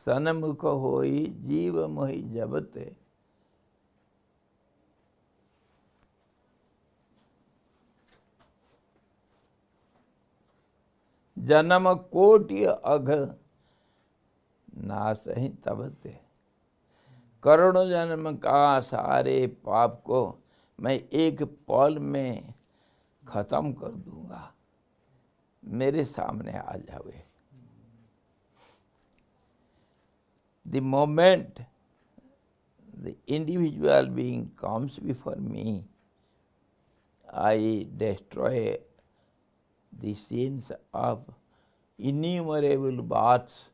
सनमुख होई जीव मोहि जबते। जन्म कोटि अघ नासहि तबते। करोड़ों जन्म का सारे पाप को मैं एक पल में खत्म कर दूंगा, मेरे सामने आ जावे। The moment the individual being comes before me, I destroy the sins of innumerable births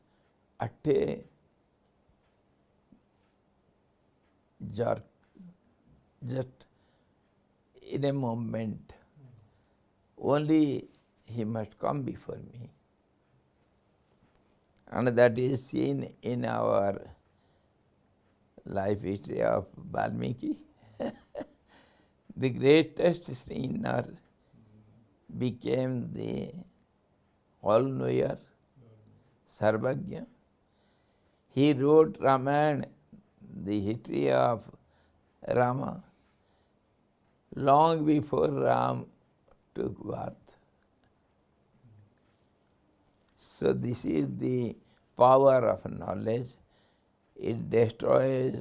at a jerk, just in a moment. Only he must come before me. And that is seen in our life history of Valmiki. The greatest sinner became the all-knower, Sarvagya. He wrote Ramayana, the history of Rama, long before Ram took birth. So this is the power of knowledge. It destroys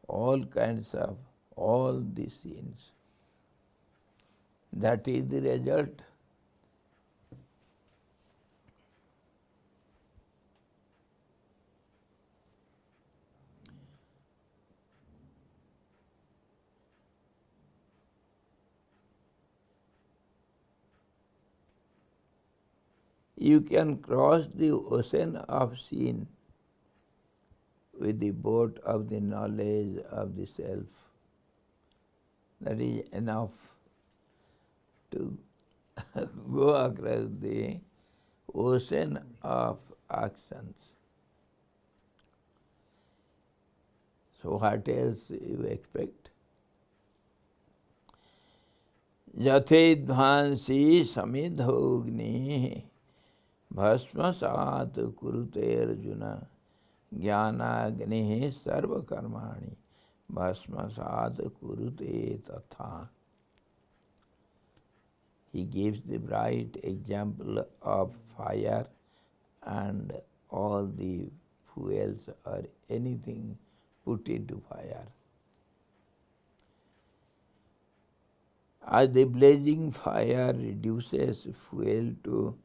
all kinds of all the sins. That is the result. You can cross the ocean of sin with the boat of the knowledge of the self. That is enough to go across the ocean of actions. So what else you expect? Yathedvansi samidhogni भस्मसात् कुरुते अर्जुन ज्ञानाग्निः सर्वकर्माणि भस्मसात् कुरुते तथा. He gives the bright example of fire and all the fuels or anything put into fire. As the blazing fire reduces fuel to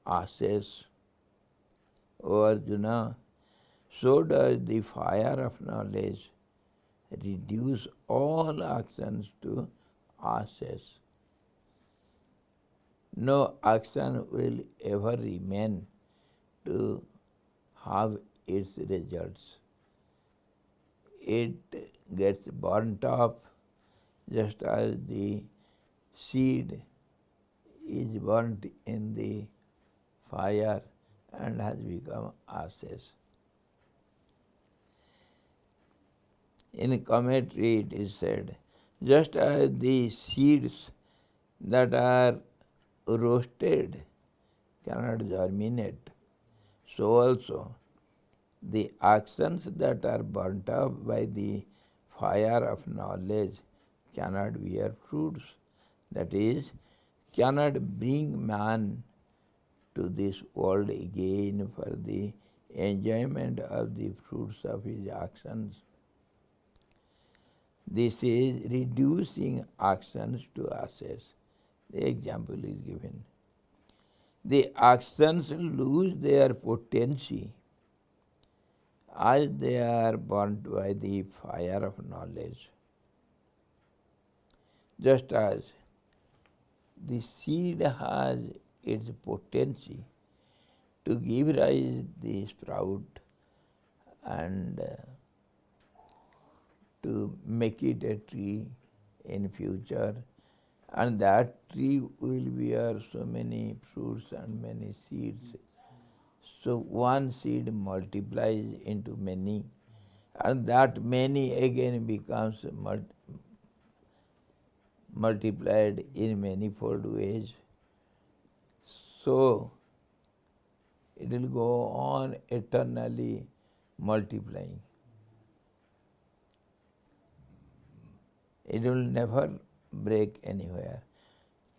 ashes, O Arjuna, so does the fire of knowledge reduce all actions to ashes. No action will ever remain to have its results. It gets burnt up just as the seed is burnt in the fire and has become ashes. In a commentary it is said, just as the seeds that are roasted cannot germinate, so also the actions that are burnt up by the fire of knowledge cannot bear fruits. That is, cannot bring man to this world again for the enjoyment of the fruits of his actions. This is reducing actions to ashes. The example is given. The actions lose their potency as they are burnt by the fire of knowledge. Just as the seed has its potency to give rise the sprout and to make it a tree in future, and that tree will bear so many fruits and many seeds. So one seed multiplies into many, and that many again becomes multiplied in manifold ways. So it will go on eternally multiplying. It will never break anywhere.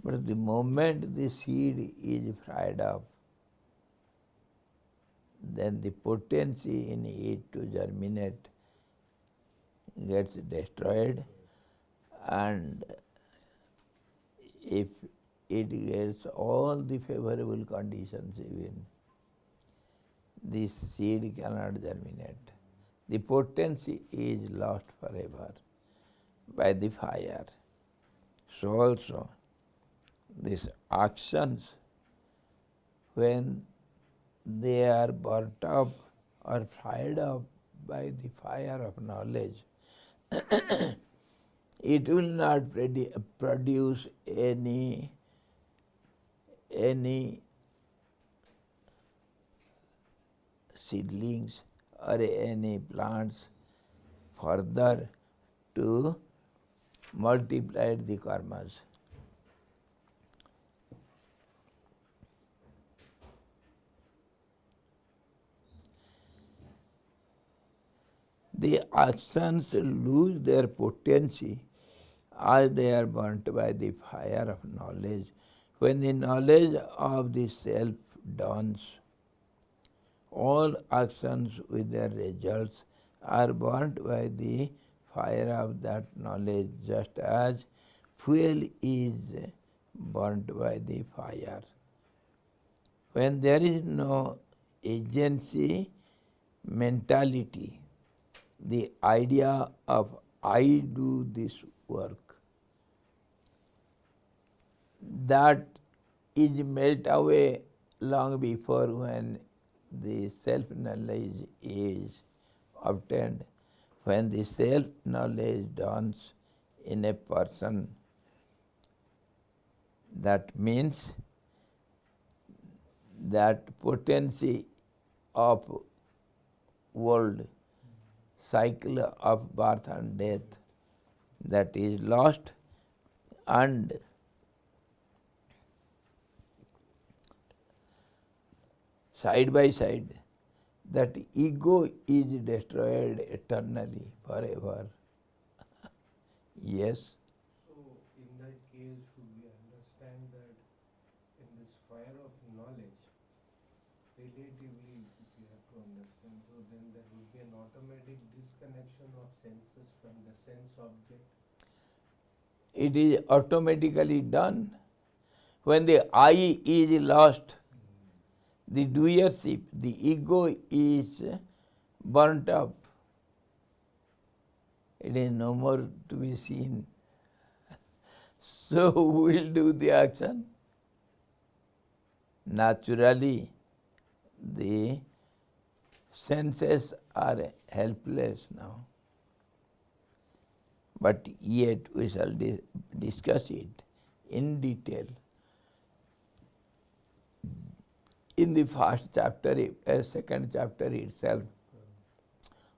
But the moment the seed is fried up, then the potency in it to germinate gets destroyed, and if it gets all the favorable conditions even, the seed cannot germinate. The potency is lost forever by the fire. So also, these actions, when they are burnt up or fired up by the fire of knowledge, it will not produce any seedlings or any plants further to multiply the karmas. The actions lose their potency as they are burnt by the fire of knowledge. When the knowledge of the self dawns, all actions with their results are burnt by the fire of that knowledge, just as fuel is burnt by the fire. When there is no agency mentality, the idea of I do this work, that is melt away long before when the self-knowledge is obtained. When the self-knowledge dawns in a person, that means that potency of world, cycle of birth and death, that is lost, and side by side, that ego is destroyed eternally, forever. Yes? So, in that case, should we understand that in this fire of knowledge, relatively, if you have to understand, so then there will be an automatic disconnection of senses from the sense object? It is automatically done. When the I is lost, the doership, the ego is burnt up. It is no more to be seen. So who will do the action? Naturally, the senses are helpless now. But yet we shall discuss it in detail. In the first chapter, second chapter itself,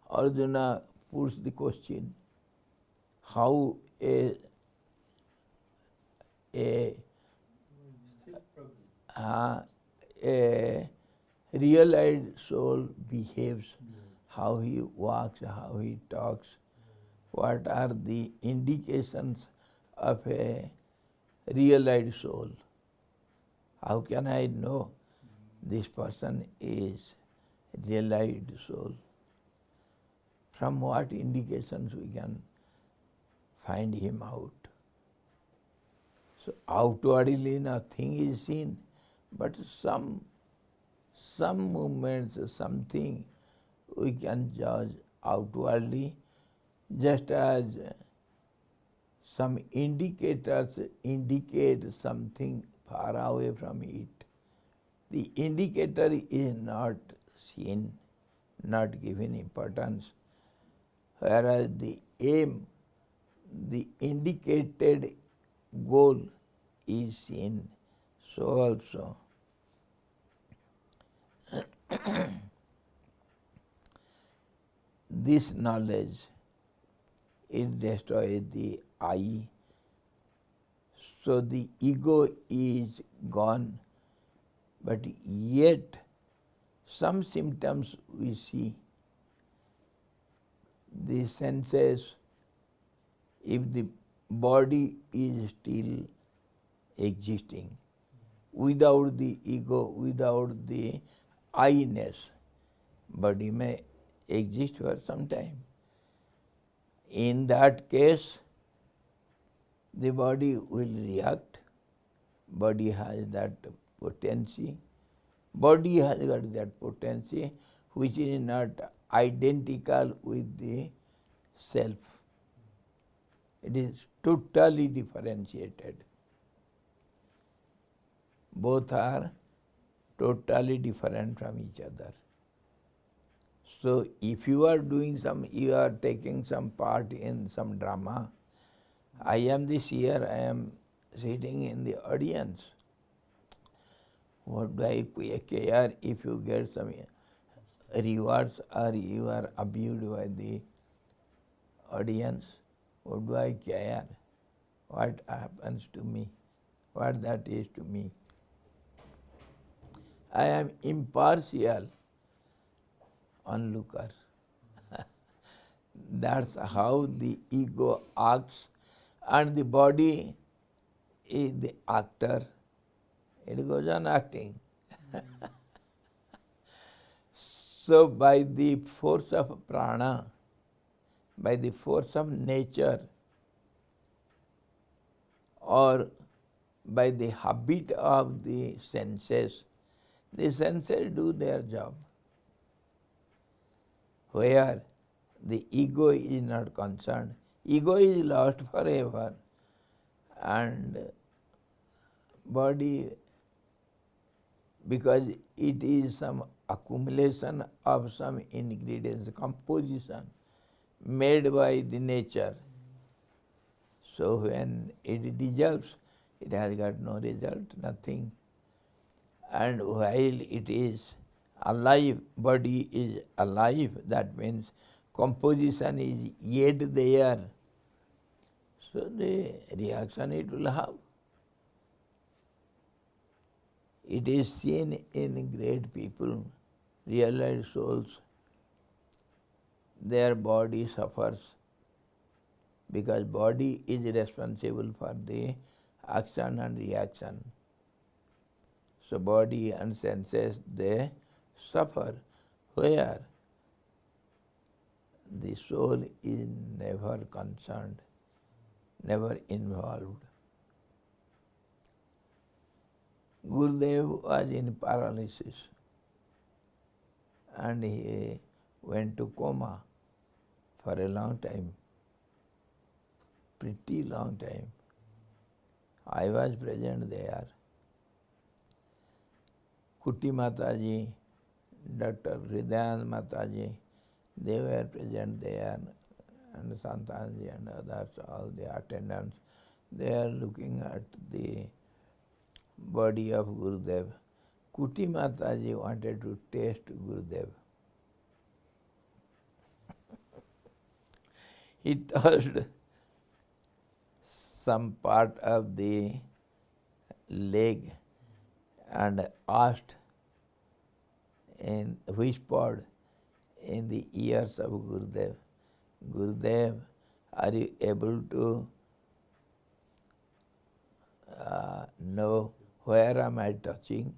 Arjuna puts the question, how a realized soul behaves, how he walks, how he talks, what are the indications of a realized soul. How can I know this person is realized soul? From what indications we can find him out? So outwardly nothing is seen, but some movements, something we can judge outwardly, just as some indicators indicate something far away from it. The indicator is not seen, not given importance, whereas the aim, the indicated goal is seen. So also this knowledge, it destroys the I. So the ego is gone, but yet some symptoms we see the senses, if the body is still existing, without the ego, without the I-ness, body may exist for some time. In that case, the body will react. Body has that potency. Body has got that potency which is not identical with the self. It is totally differentiated. Both are totally different from each other. So if you are you are taking some part in some drama, I am the seer, I am sitting in the audience. What do I care if you get some rewards or you are abused by the audience? What do I care? What happens to me? What that is to me? I am impartial onlooker. That's how the ego acts, and the body is the actor. It goes on acting. So by the force of prana, by the force of nature, or by the habit of the senses do their job. Where the ego is not concerned, ego is lost forever, and body, because it is some accumulation of some ingredients, composition made by the nature. So when it dissolves, it has got no result, nothing. And while it is alive, body is alive, that means composition is yet there. So the reaction it will have. It is seen in great people, realized souls. Their body suffers because body is responsible for the action and reaction. So body and senses, they suffer. Where the soul is never concerned, never involved. Gurudev was in paralysis and he went to coma for a long time, pretty long time. I was present there. Kuti Mataji, Dr. Hridayan Mataji, they were present there, and Santanji and others, all the attendants, they are looking at the body of Gurudev. Kuti Mataji wanted to taste Gurudev. He touched some part of the leg and asked and whispered in the ears of Gurudev, Gurudev, are you able to know where am I touching?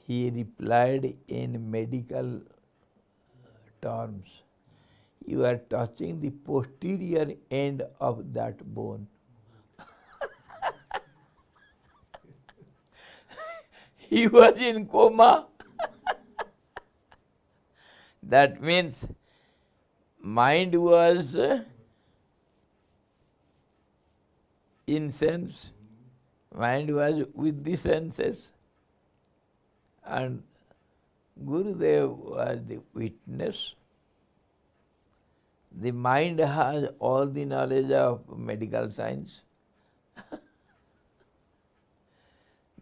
He replied in medical terms, you are touching the posterior end of that bone. He was in coma. That means mind was in sense, mind was with the senses, and Gurudev was the witness. The mind has all the knowledge of medical science.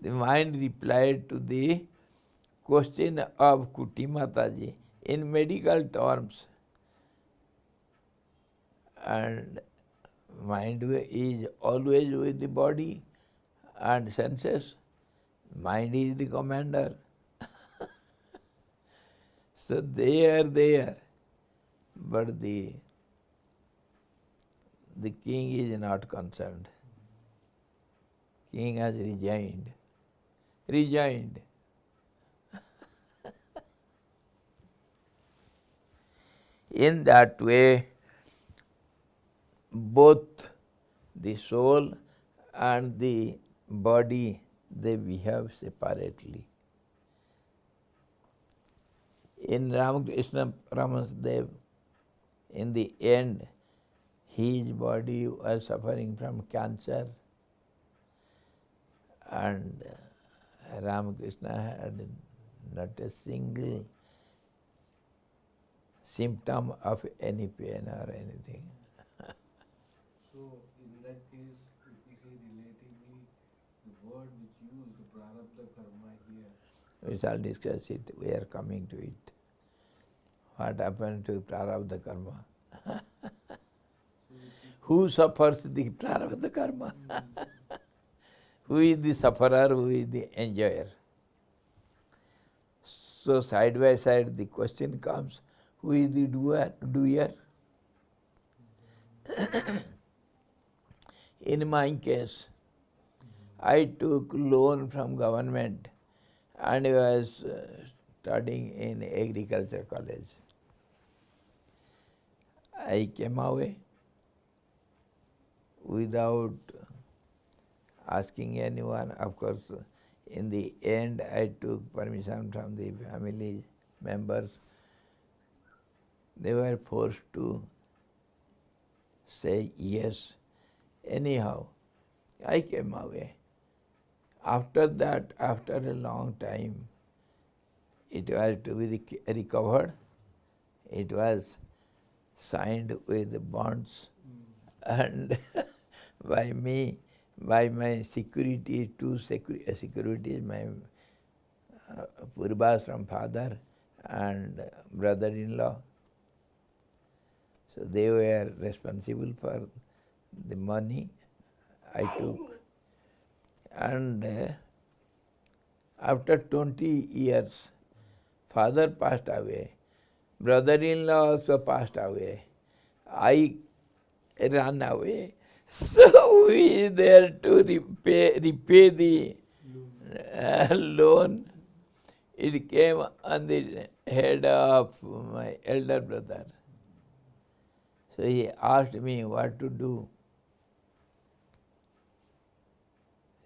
The mind replied to the question of Kuti Mataji in medical terms. And mind is always with the body and senses. Mind is the commander. So they are there. but the king is not concerned. King has resigned. Resigned. In that way, both the soul and the body, they behave separately. In Ramakrishna Paramahansa, in the end, his body was suffering from cancer, and Ramakrishna had not a single symptom of any pain or anything. So, in that case, if we say relatively, the word which used, prarabdha karma here. We shall discuss it. We are coming to it. What happened to prarabdha karma? Who suffers the prarabdha karma? Who is the sufferer? Who is the enjoyer? So side by side the question comes, who is the doer? In my case, I took loan from government and was studying in agriculture college. I came away without asking anyone. Of course, in the end I took permission from the family members. They were forced to say yes. Anyhow, I came away. After that, after a long time, it was to be recovered. It was signed with bonds, and by me, by my security, two securities, my Purvas from father and brother-in-law. So they were responsible for the money I took. And after 20 years, father passed away, brother-in-law also passed away. I ran away. So we there to repay the loan. It came on the head of my elder brother. So he asked me what to do.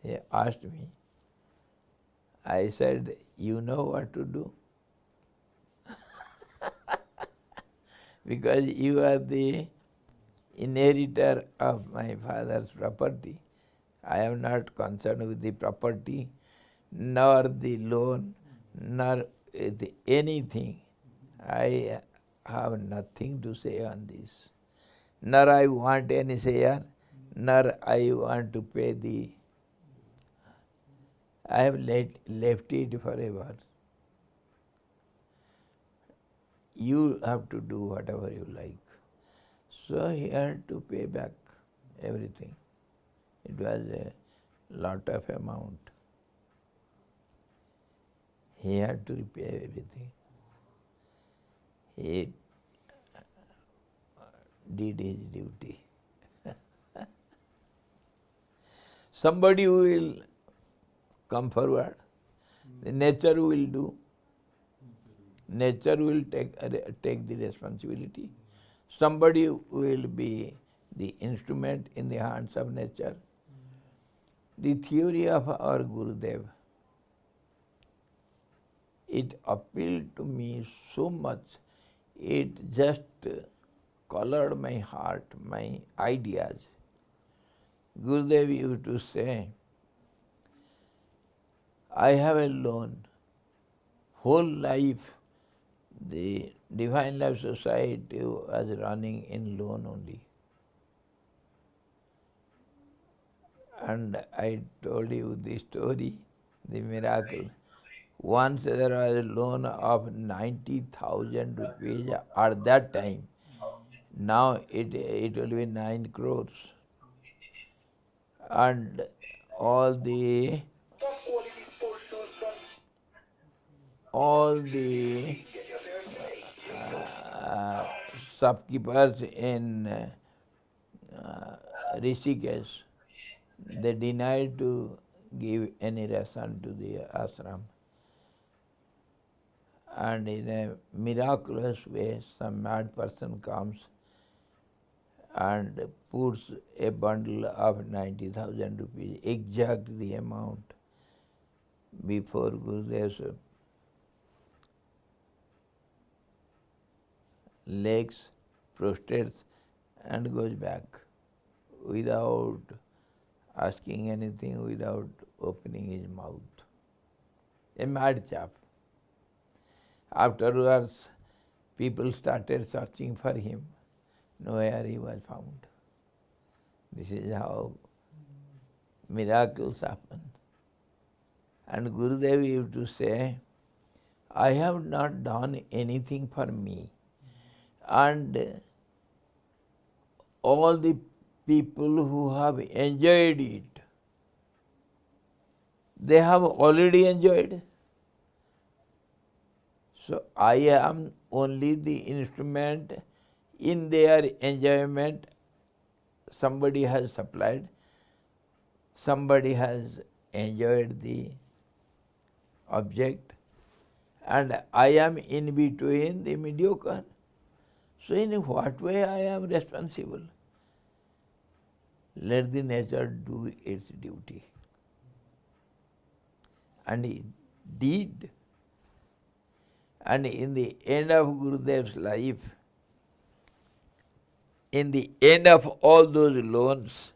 He asked me. I said, you know what to do? Because you are the inheritor of my father's property. I am not concerned with the property, nor the loan, nor with anything. I have nothing to say on this. Nor I want any share, nor I want to pay the... I have left it forever. You have to do whatever you like. So he had to pay back everything. It was a lot of amount. He had to repay everything. He did his duty. Somebody will come forward. The nature will do. Nature will take the responsibility. Somebody will be the instrument in the hands of nature. The theory of our Gurudev, it appealed to me so much, it just colored my heart, my ideas. Gurudev used to say, I have a loan. Whole life, the Divine Life Society was running in loan only. And I told you the story, the miracle. Once there was a loan of 90,000 rupees at that time. Now it will be 9 crores. And all the shopkeepers in Rishikesh, they denied to give any ration to the ashram. And in a miraculous way, some mad person comes and puts a bundle of 90,000 rupees, exact the amount, before Gurudev's legs, prostrates, and goes back without asking anything, without opening his mouth. A mad chap. Afterwards, people started searching for him. Nowhere he was found. This is how miracles happen. And Gurudev used to say, I have not done anything for me. And all the people who have enjoyed it, they have already enjoyed. So I am only the instrument in their enjoyment. Somebody has supplied, somebody has enjoyed the object, and I am in between the mediocre. So in what way I am responsible? Let the nature do its duty. And it did. And in the end of Gurudev's life, in the end of all those loans,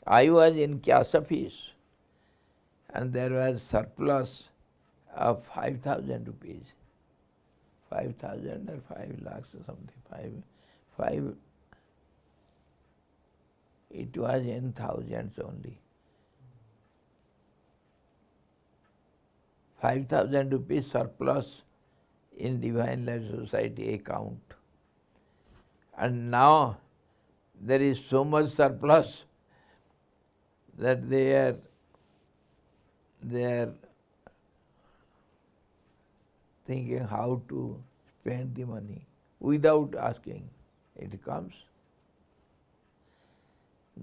I was in cash office, and there was surplus of 5,000 rupees. 5,000 or 5 lakhs or something. Five. It was in thousands only. 5,000 rupees surplus in Divine Life Society account. And now there is so much surplus that they are thinking how to spend the money without asking. It comes.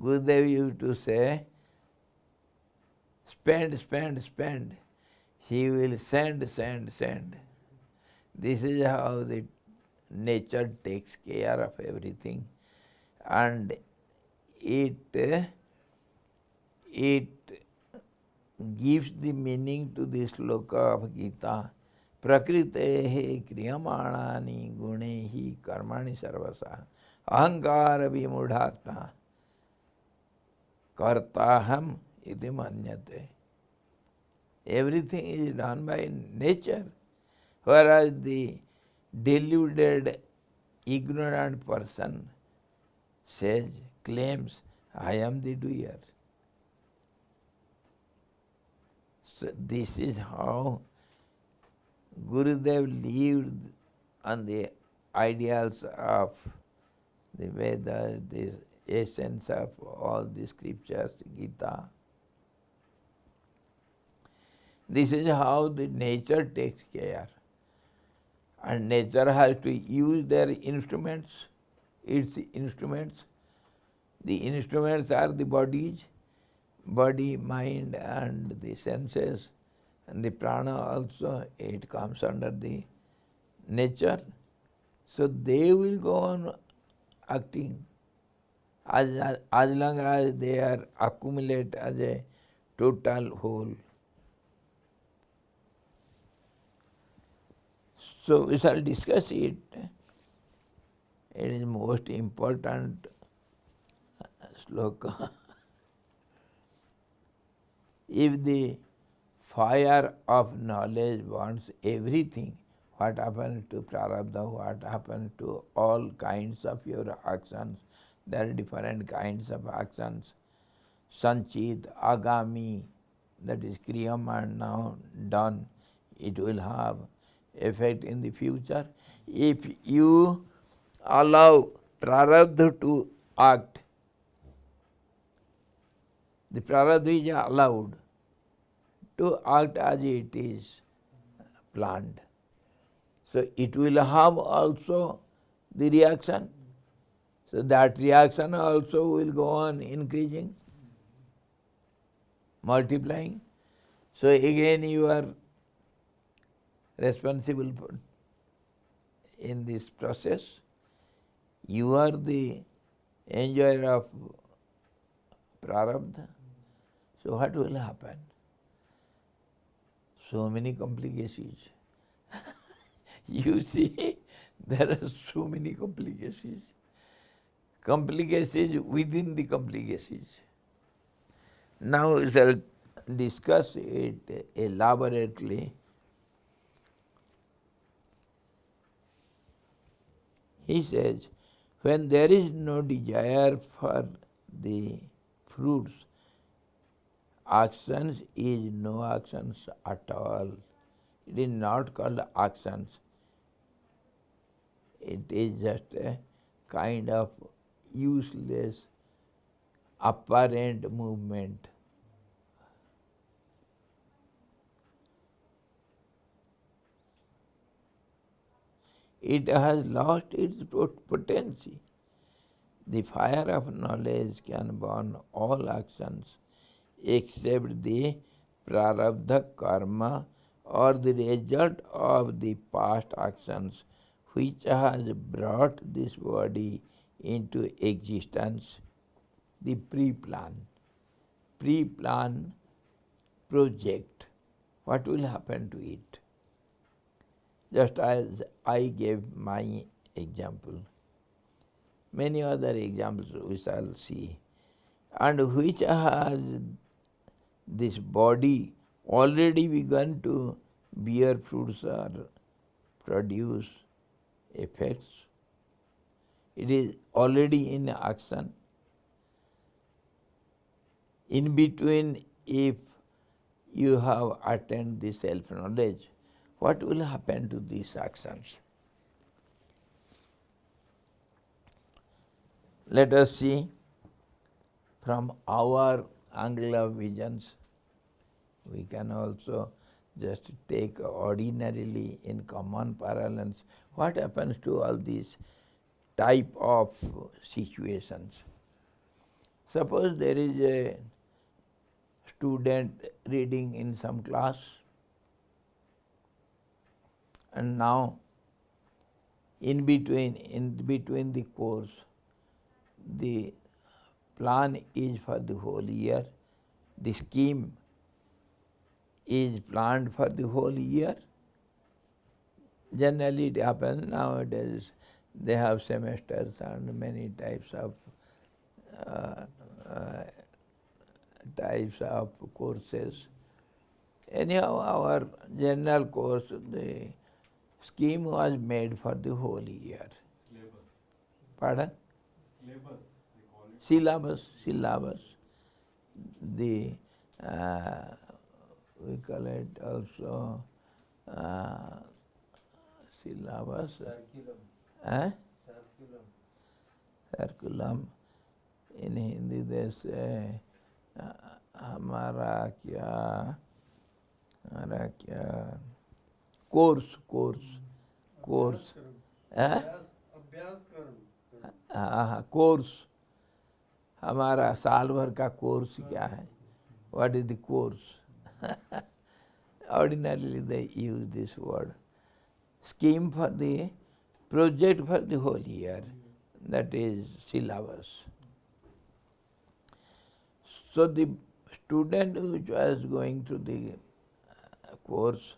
Gurudev used to say, spend, spend, spend. He will send, send, send. This is how the nature takes care of everything. And it gives the meaning to the sloka of Gita. Prakritehe kriyamanani gunehi karmani sarvasa ahankara vimudhatma kartaham iti manyate. Everything is done by nature, whereas the deluded, ignorant person says, claims, I am the doer. So this is how Gurudev lived on the ideals of the Vedas, the essence of all the scriptures, Gita. This is how the nature takes care. And nature has to use their instruments, its instruments. The instruments are the bodies, body, mind, and the senses. And the prana also, it comes under the nature. So they will go on acting as long as they are accumulate as a total whole. So we shall discuss it. It is most important sloka. If the fire of knowledge wants everything, what happens to prarabdha, what happens to all kinds of your actions? There are different kinds of actions. Sanchit, agami, that is kriyama now done, it will have effect in the future. If you allow prarabdha to act, the prarabdha is allowed to act as it is planned. So it will have also the reaction. So that reaction also will go on increasing, multiplying. So again you are responsible for in this process. You are the enjoyer of prarabdha. So what will happen? So many complications. You see, there are so many complications. Complications within the complications. Now we shall discuss it elaborately. He says, when there is no desire for the fruits, actions is no actions at all. It is not called actions. It is just a kind of useless, apparent movement. It has lost its potency. The fire of knowledge can burn all actions except the prarabdha karma or the result of the past actions which has brought this body into existence, the pre-plan. Pre-plan project. What will happen to it? Just as I gave my example. Many other examples we shall see. And which has this body already begun to bear fruits or produce effects. It is already in action. In between, if you have attained the self-knowledge, what will happen to these actions? Let us see from our angle of visions. We can also just take ordinarily in common parlance what happens to all these type of situations. Suppose there is a student reading in some class, and now in between the course, the plan is for the whole year, the scheme is planned for the whole year. Generally it happens nowadays, they have semesters and many types of courses. Anyhow, our general course, the scheme was made for the whole year. Syllabus. Pardon? Syllabus, they call it. Syllabus. The we call it also syllabus. Circulum. Circulum. Circulum. In Hindi they say हमारा क्या course. अभ्यास कर्म. Course. हमारा साल भर का course क्या है? What is the course? Ordinarily they use this word. Scheme for the project for the whole year, that is syllabus. So the student which was going through the course,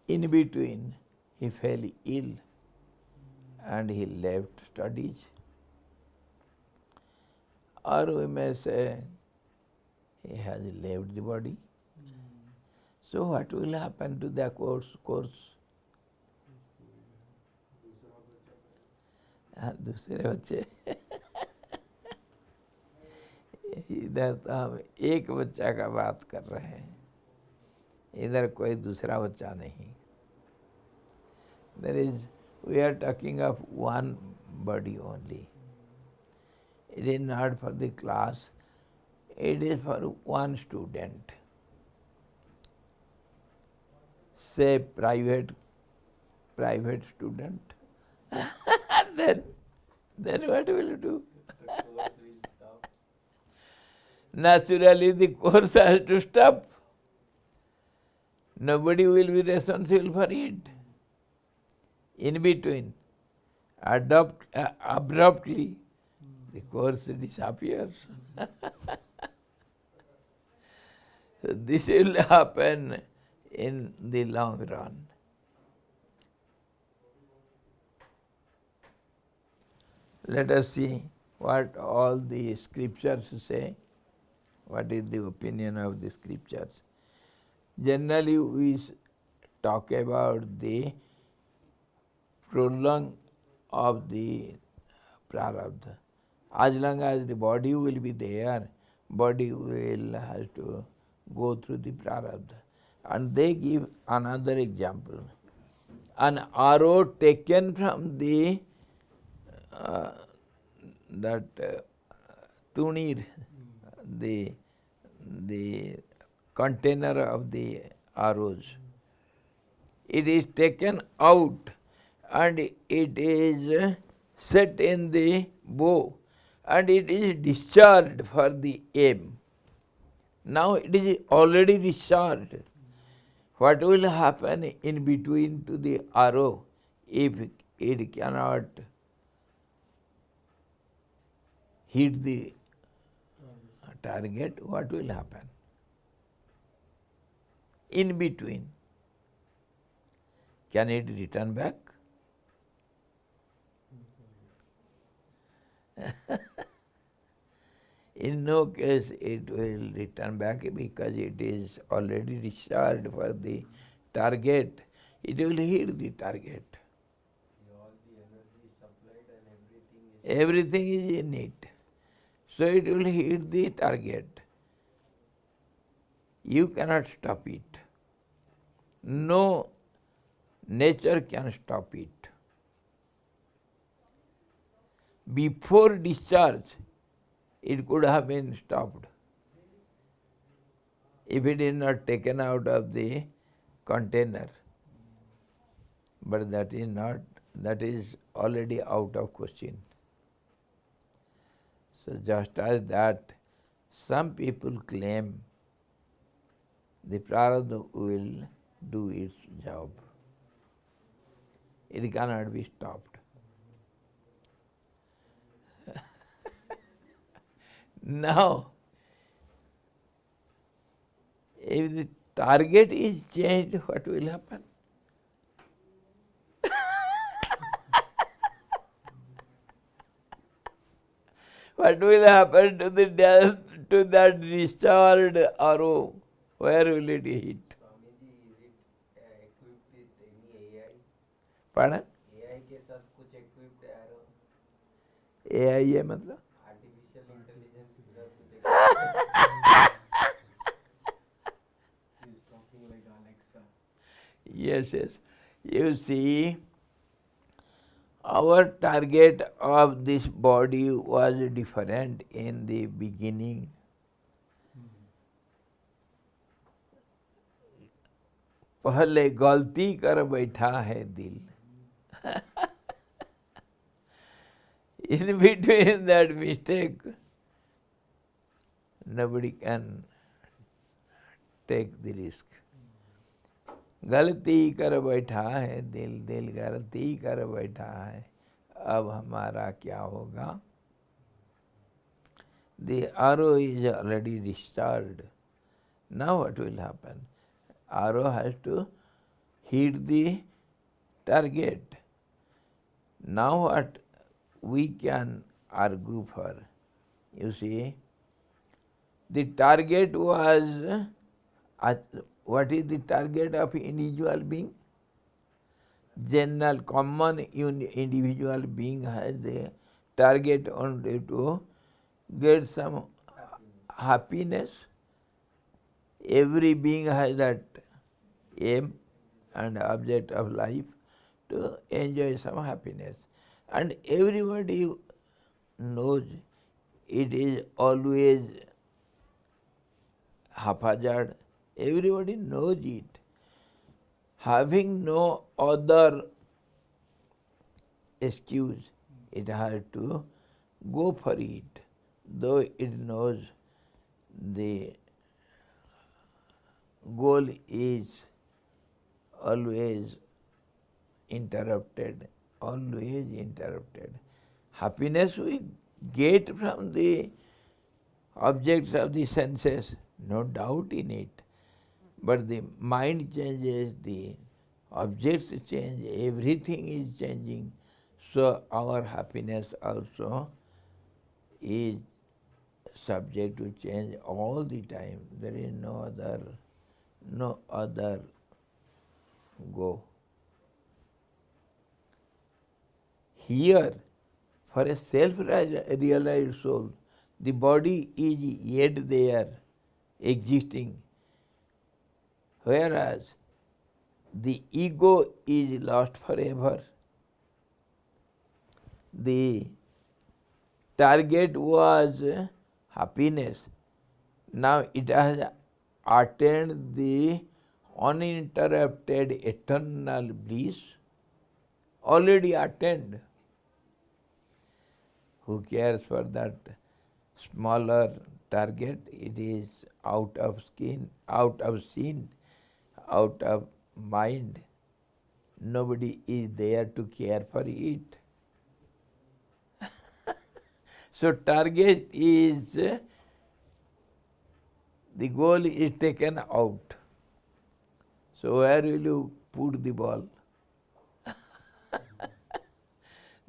in between he fell ill and he left studies. Or we may say he has left the body. So what will happen to the course? दूसरे बच्चे इधर तो हम एक बच्चा का बात कर रहे हैं, इधर कोई दूसरा बच्चा नहीं. We are talking of one body only. It is not for the class, it is for one student. Say private student. then what will you do? The course will stop. Naturally, the course has to stop. Nobody will be responsible for it. In between, abruptly, the course disappears. So this will happen in the long run. Let us see what all the scriptures say. What is the opinion of the scriptures? Generally, we talk about the prolong of the prarabdha. As long as the body will be there, body will have to go through the prarabdha. And they give another example. An arrow taken from the tunir, the container of the arrows. It is taken out and it is set in the bow and it is discharged for the aim. Now it is already discharged. What will happen in between to the arrow if it cannot hit the target? What will happen? In between, can it return back? In no case it will return back because it is already discharged for the target. It will hit the target. All the energy supplied and Everything is in it. So it will hit the target. You cannot stop it. No nature can stop it. Before discharge, it could have been stopped if it is not taken out of the container. But that is already out of question. So just as that, some people claim the prarabdha will do its job. It cannot be stopped. Now, if the target is changed, what will happen? What will happen to to that discharged arrow? Where will it hit? Swamiji, is it equipped with any AI? Pardon? AI के साथ कुछ equipped arrow? AI है मतलब? Artificial intelligence के साथ कुछ equipped? He's talking like Alexa. Yes. You see, our target of this body was different in the beginning. पहले गलती कर बैठा है दिल. In between that mistake, nobody can take the risk. गलती कर बैठा है दिल गलती कर बैठा है, अब हमारा क्या होगा? The arrow is already discharged. Now what will happen? Arrow has to hit the target. Now what we can argue for? You see, the target was, what is the target of individual being? General, common individual being has the target only to get some happiness. Every being has that aim and object of life to enjoy some happiness. And everybody knows it is always haphazard. Everybody knows it. Having no other excuse, it has to go for it, though it knows the goal is always interrupted, always interrupted. Happiness we get from the objects of the senses, no doubt in it. But the mind changes, the objects change, everything is changing. So our happiness also is subject to change all the time. There is no other go. Here, for a self-realized soul, the body is yet there, existing, whereas the ego is lost forever. The target was happiness. Now it has attained the uninterrupted eternal bliss, already attained. Who cares for that smaller target? It is out of skin, out of sin, out of mind. Nobody is there to care for it. So target is, the goal is taken out. So where will you put the ball?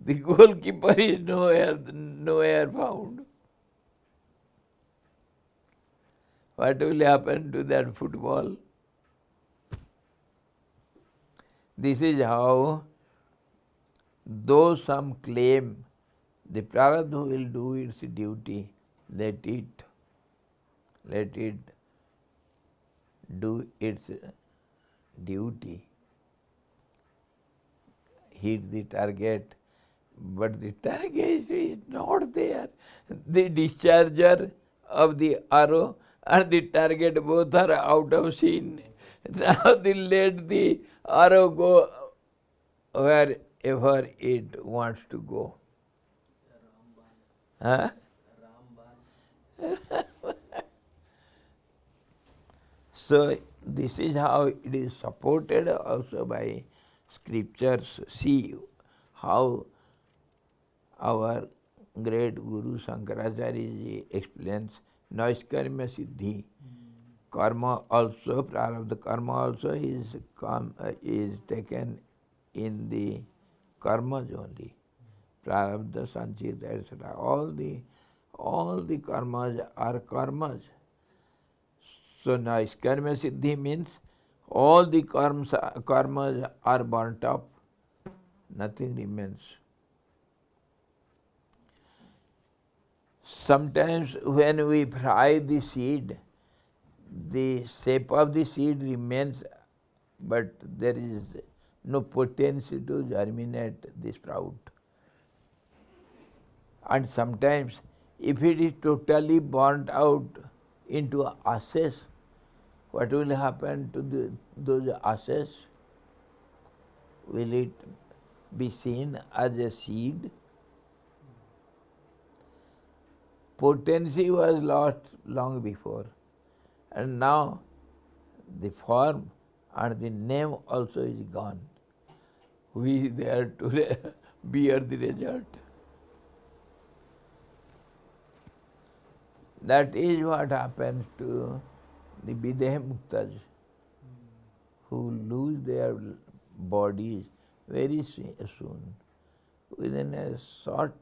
The goalkeeper is nowhere found. What will happen to that football? This is how, though some claim the prarabdha will do its duty, let it do its duty, hit the target, but the target is not there. The discharger of the arrow and the target both are out of scene. Now they let the arrow go wherever it wants to go. Huh? So this is how it is supported also by scriptures. See how our great Guru Shankaracharya ji explains Naiskarma Siddhi. Karma also, prarabdha karma also is taken in the karmas only. Prarabdha, sanchita, etc. All the karmas are karmas. So Naiskarma Siddhi means all the karmas are burnt up. Nothing remains. Sometimes when we fry the seed, the shape of the seed remains, but there is no potency to germinate the sprout. And sometimes if it is totally burnt out into ashes, what will happen to those ashes? Will it be seen as a seed? Potency was lost long before, and now the form and the name also is gone. Who is there to bear the result? That is what happens to the Videha Muktas, who lose their bodies very soon, within a short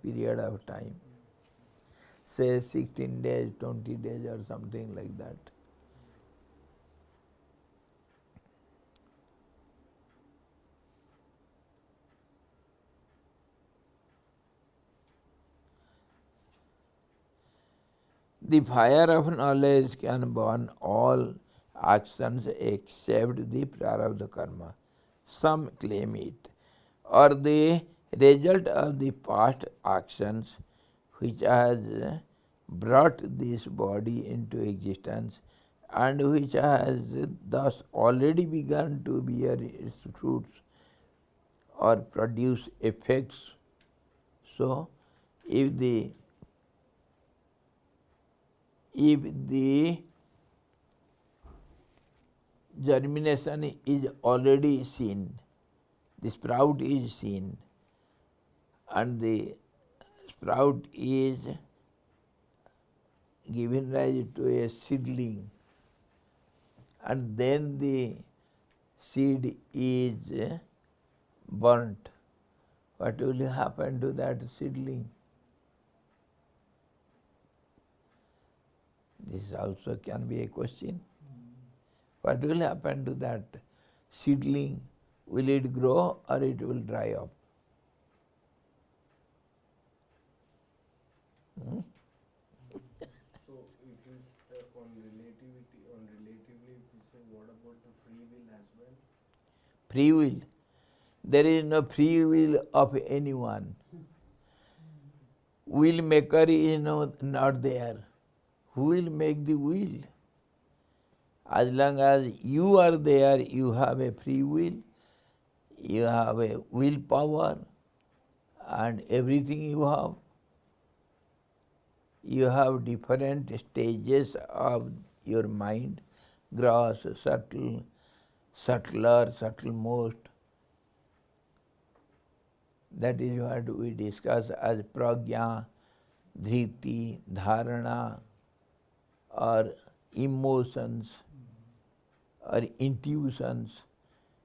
period of time. Say 16 days, 20 days or something like that. The fire of knowledge can burn all actions except the prarabdha karma. Some claim it, or the result of the past actions which has brought this body into existence and which has thus already begun to bear its fruits or produce effects. So, if the germination is already seen, the sprout is seen, and the sprout is given rise to a seedling, and then the seed is burnt, what will happen to that seedling? This also can be a question. What will happen to that seedling? Will it grow or it will dry up? So if you on relatively, if you say what about the free will as well? Free will. There is no free will of anyone. Will maker is not there. Who will make the will? As long as you are there, you have a free will, you have a willpower, and everything you have. You have different stages of your mind, gross, subtle, subtler, subtlemost. That is what we discuss as prajna, dhriti, dharana, or emotions, or intuitions,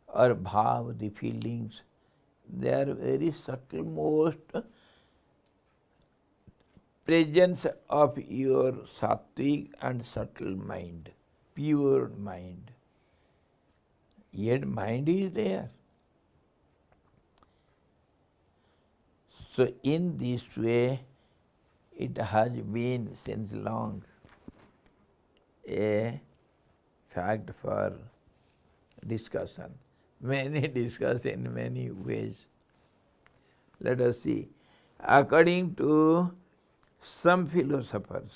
or bhav, the feelings. They are very subtlemost presence of your sattvic and subtle mind, pure mind. Yet mind is there. So in this way, it has been since long a fact for discussion. Many discuss in many ways. Let us see. According to some philosophers,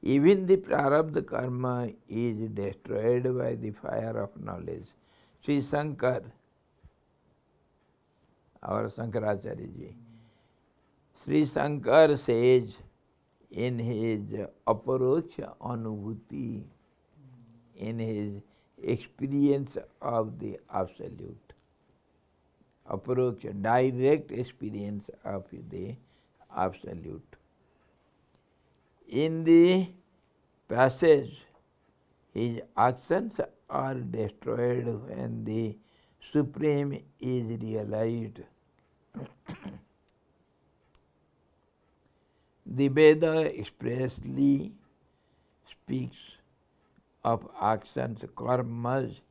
even the prarabdha karma is destroyed by the fire of knowledge. Sri Shankar, our Shankaracharya ji, Sri Shankar says in his aparoksha anubhuti, in his experience of the Absolute, aparoksha, direct experience of the Absolute. In the passage, his actions are destroyed when the Supreme is realized. The Veda expressly speaks of actions, karmas,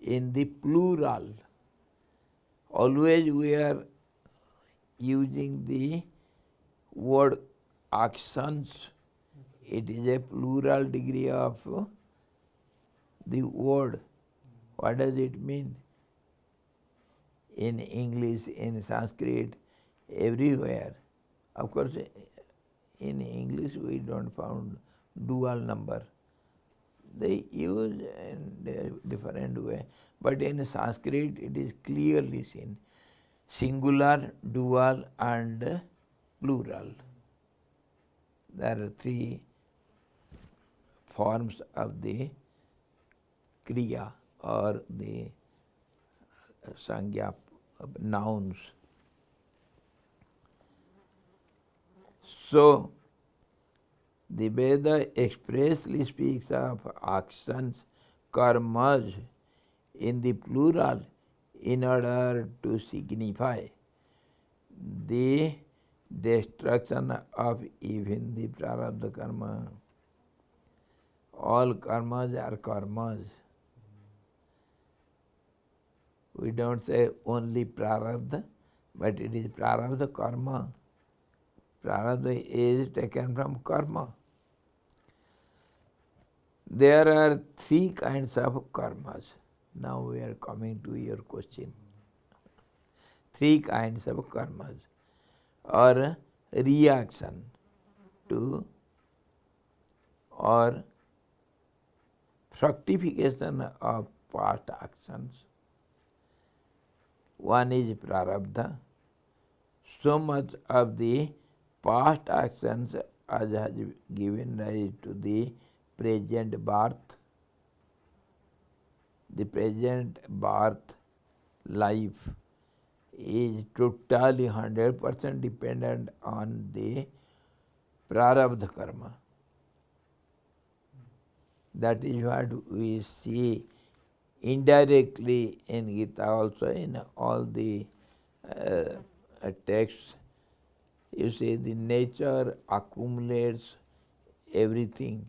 in the plural. Always we are using the word actions. It is a plural degree of the word. What does it mean? In English, in Sanskrit, everywhere. Of course, in English we don't found dual number. They use in a different way. But in Sanskrit it is clearly seen. Singular, dual and plural. There are three forms of the kriya or the sangya nouns. So, the Veda expressly speaks of actions, karmas, in the plural in order to signify the destruction of even the prarabdha karma. All karmas are karmas. We don't say only prarabdha, but it is prarabdha karma. Prarabdha is taken from karma. There are three kinds of karmas. Now we are coming to your question. Three kinds of karmas, or reaction to, or fructification of past actions. One is prarabdha. So much of the past actions as has given rise to the present birth. The present birth life is totally 100% dependent on the prarabdha karma. That is what we see indirectly in Gita, also in all the texts. You see, the nature accumulates everything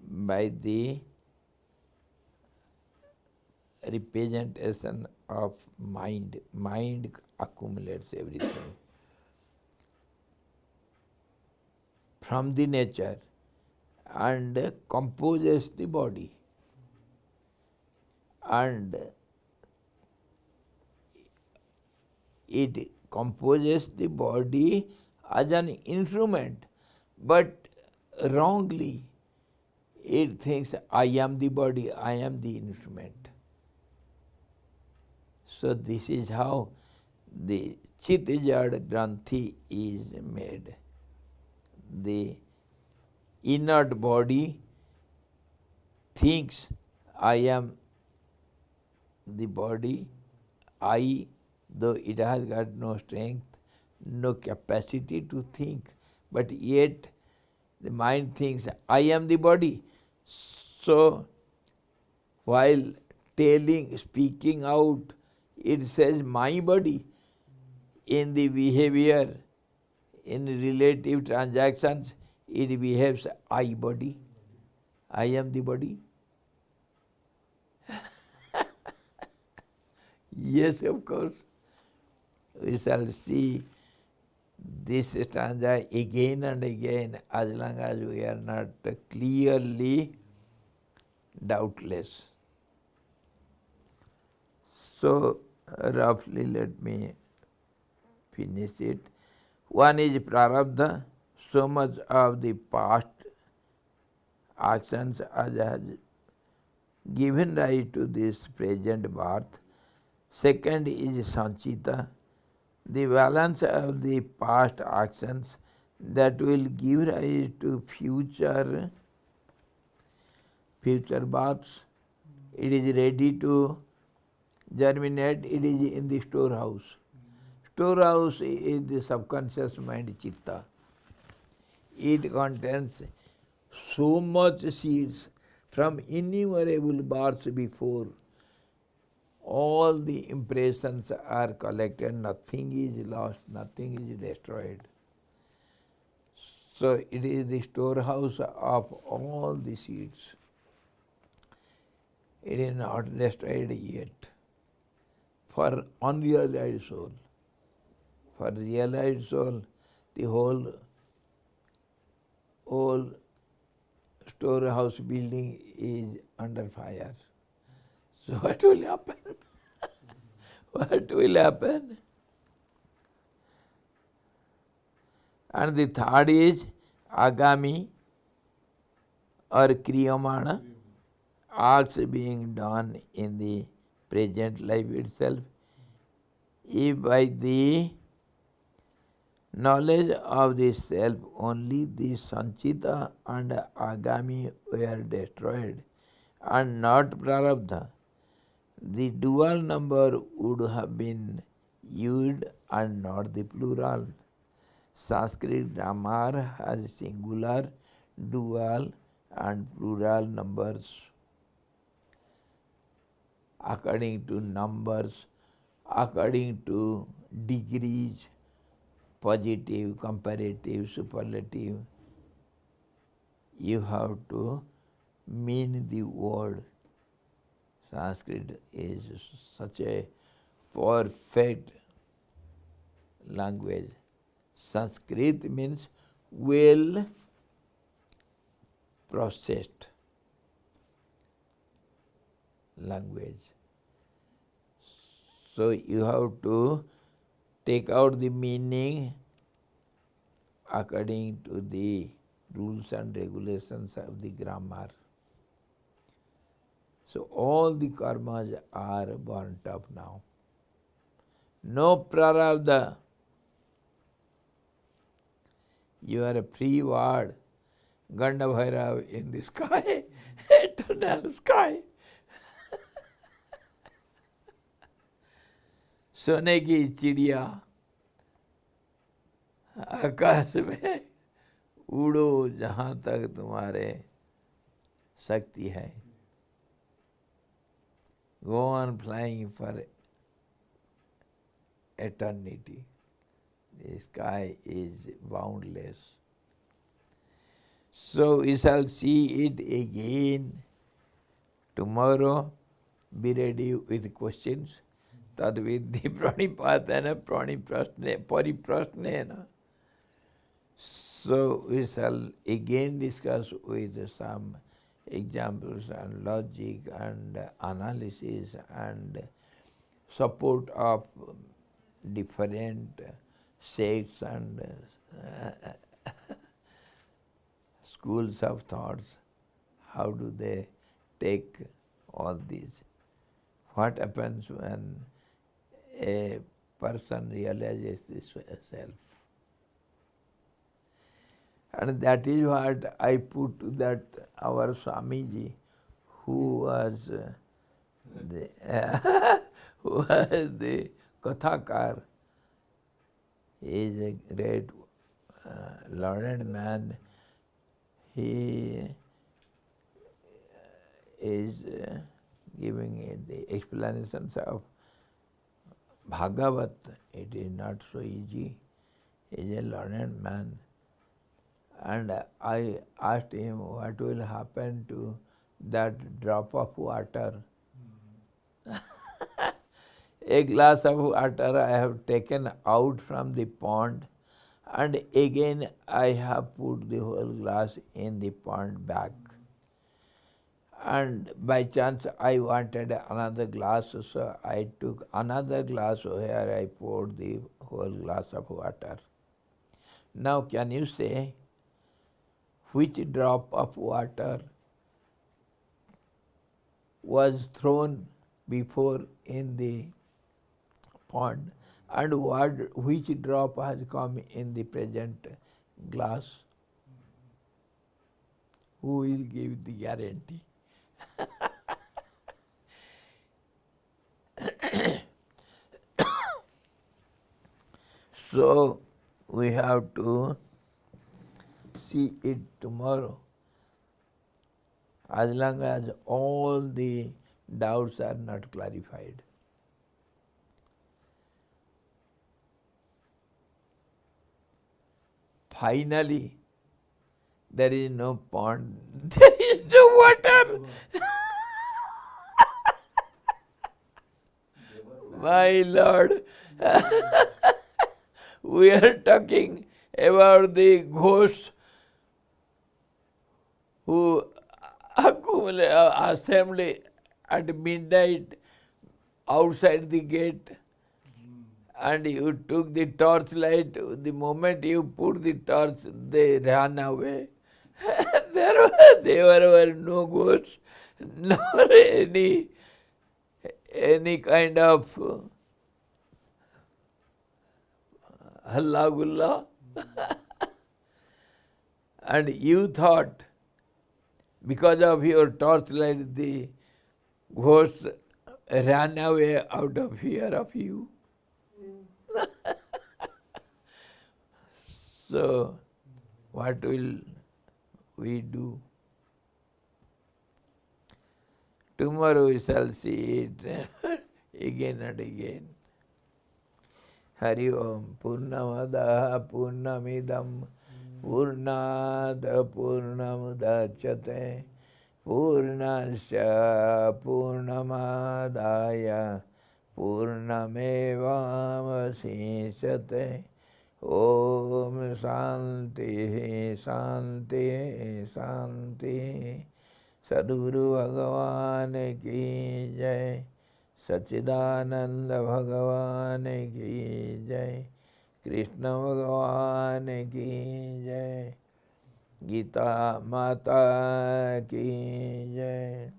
by the representation of mind. Mind accumulates everything from the nature and composes the body. And it composes the body as an instrument, but wrongly. It thinks, I am the body, I am the instrument. So this is how the Chit-Jad Granthi is made. The inert body thinks, I am the body, I, though it has got no strength, no capacity to think, but yet the mind thinks, I am the body. So, while telling, speaking out, it says my body. In the behavior, in relative transactions, it behaves I body. I am the body. Yes, of course. We shall see this stanza again and again as long as we are not clearly doubtless. So, roughly let me finish it. One is prarabdha, so much of the past actions as has given rise to this present birth. Second is sanchita, the balance of the past actions that will give rise to future births. It is ready to germinate, it is in the storehouse. Storehouse is the subconscious mind chitta. It contains so much seeds from innumerable births before. All the impressions are collected, nothing is lost, nothing is destroyed. So it is the storehouse of all the seeds. It is not destroyed yet. For unrealized soul. For realized soul, the whole storehouse building is under fire. So what will happen? What will happen? And the third is agami or kriyamana, acts being done in the present life itself. If by the knowledge of the self only the sanchita and agami were destroyed and not prarabdha, the dual number would have been used and not the plural. Sanskrit grammar has singular, dual and plural numbers. According to numbers, according to degrees, positive, comparative, superlative, you have to mean the word. Sanskrit is such a perfect language. Sanskrit means well processed language. So you have to take out the meaning according to the rules and regulations of the grammar. So all the karmas are burnt up now. no prarabdha. You are a free word, Ganda Bhairav in the sky, eternal sky. सोने की चिड़िया आकाश में उड़ो जहाँ तक तुम्हारे शक्ति है. Go on flying for eternity. The sky is boundless. So we shall see it again tomorrow. Be ready with questions. Tad vidhi pranipatena pariprasnena. So we shall again discuss with some examples and logic and analysis and support of different sects and schools of thoughts. How do they take all these? What happens when a person realizes this self? And that is what I put to that our Swamiji, who was the Kathakar. He is a great learned man. He is giving the explanations of Bhagavad. It is not so easy. He is a learned man. And I asked him what will happen to that drop of water. A glass of water I have taken out from the pond, and again I have put the whole glass in the pond back. And by chance I wanted another glass, so I took another glass where I poured the whole glass of water. Now can you say which drop of water was thrown before in the pond and which drop has come in the present glass? Who will give the guarantee? So we have to see it tomorrow. As long as all the doubts are not clarified. Finally, there is no pond, there is no water. My Lord, we are talking about the ghosts who assemble at midnight outside the gate, and you took the torchlight. The moment you put the torch, they ran away. There were no ghosts, nor any kind of halla gulla. And you thought, because of your torchlight, the ghosts ran away out of fear of you. So, what will we do? Tomorrow we shall see it again and again. Hari Om Purnamada Purnamidam Purnada Purnamudachyate Purnasya Purnamadaya Purnamevamasisyate. Om Shanti Shanti Shanti. Sadguru Bhagavan ki jai. Sachidananda Bhagavan ki jai. Krishna Bhagavan ki jai. Gita Mata ki jai.